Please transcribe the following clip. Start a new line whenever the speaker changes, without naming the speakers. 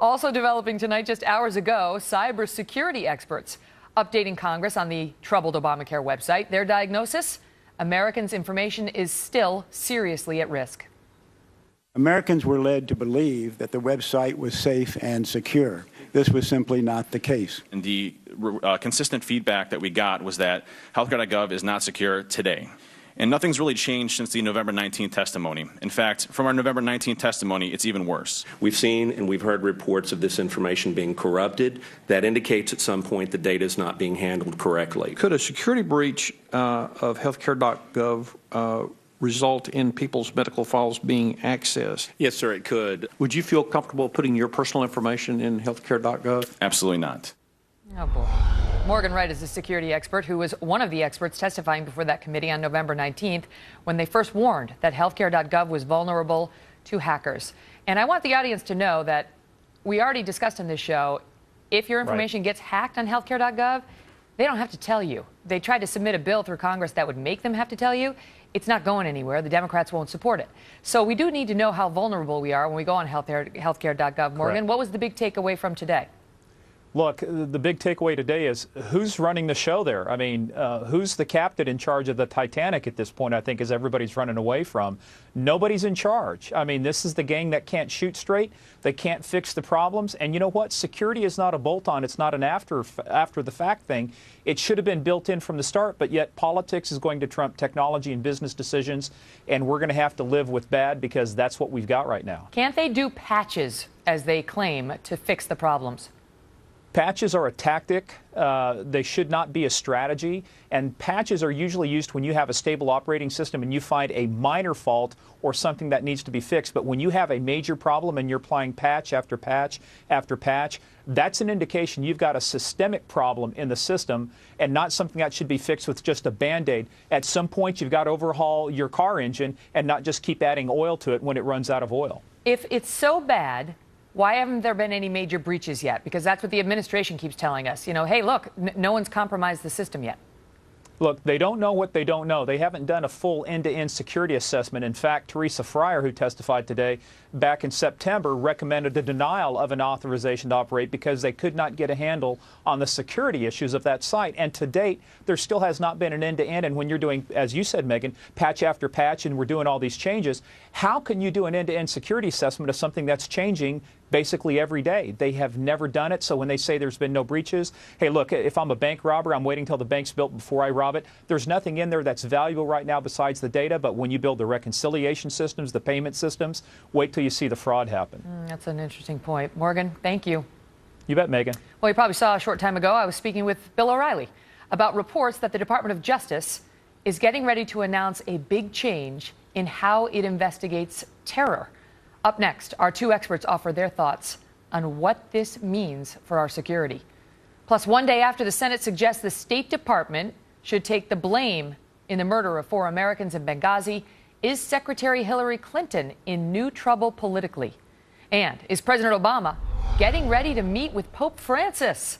Also developing tonight, just hours ago, cybersecurity experts updating Congress on the troubled Obamacare website. Their diagnosis: Americans' information is still seriously at risk.
Americans were led to believe that the website was safe and secure. This was simply not the case.
And the consistent feedback that we got was that Healthcare.gov is not secure today. And nothing's really changed since the November 19th testimony. In fact, from our November 19th testimony, it's even worse.
We've seen and we've heard reports of this information being corrupted. That indicates at some point the data is not being handled correctly.
Could a security breach of Healthcare.gov result in people's medical files being accessed?
Yes, sir, it could.
Would you feel comfortable putting your personal information in Healthcare.gov?
Absolutely not.
Oh, boy. Morgan Wright is a security expert who was one of the experts testifying before that committee on November 19th when they first warned that Healthcare.gov was vulnerable to hackers. And I want the audience to know that we already discussed on this show, if your information gets hacked on Healthcare.gov, they don't have to tell you. They tried to submit a bill through Congress that would make them have to tell you. It's not going anywhere. The Democrats won't support it. So we do need to know how vulnerable we are when we go on Healthcare.gov. Morgan, what was the big takeaway from today?
Look, the big takeaway today is who's running the show there? I mean, who's the captain in charge of the Titanic at this point, I think, is everybody's running away from. Nobody's in charge. I mean, this is the gang that can't shoot straight. They can't fix the problems. And you know what? Security is not a bolt-on. It's not an after-the-fact thing. It should have been built in from the start, but yet politics is going to trump technology and business decisions, and we're going to have to live with bad because that's what we've got right now.
Can't they do patches, as they claim, to fix the problems?
Patches are a tactic. They should not be a strategy. And patches are usually used when you have a stable operating system and you find a minor fault or something that needs to be fixed. But when you have a major problem and you're applying patch after patch after patch, that's an indication you've got a systemic problem in the system and not something that should be fixed with just a Band-Aid. At some point, you've got to overhaul your car engine and not just keep adding oil to it when it runs out of oil.
If it's so bad, why haven't there been any major breaches yet? Because that's what the administration keeps telling us. You know, hey, look, no one's compromised the system yet.
Look, they don't know what they don't know. They haven't done a full end-to-end security assessment. In fact, Teresa Fryer, who testified today, back in September, recommended the denial of an authorization to operate because they could not get a handle on the security issues of that site. And to date, there still has not been an end-to-end. And when you're doing, as you said, Megan, patch after patch, and we're doing all these changes, how can you do an end-to-end security assessment of something that's changing basically every day? They have never done it. So when they say there's been no breaches, hey, look, if I'm a bank robber, I'm waiting until the bank's built before I rob it. There's nothing in there that's valuable right now besides the data. But when you build the reconciliation systems, the payment systems, wait till you see the fraud happen.
That's an interesting point. Morgan, thank you.
You bet, Megan.
Well, you probably saw a short time ago I was speaking with Bill O'Reilly about reports that the Department of Justice is getting ready to announce a big change in how it investigates terror. Up next, our two experts offer their thoughts on what this means for our security. Plus, one day after the Senate suggests the State Department should take the blame in the murder of 4 Americans in Benghazi, is Secretary Hillary Clinton in new trouble politically? And is President Obama getting ready to meet with Pope Francis?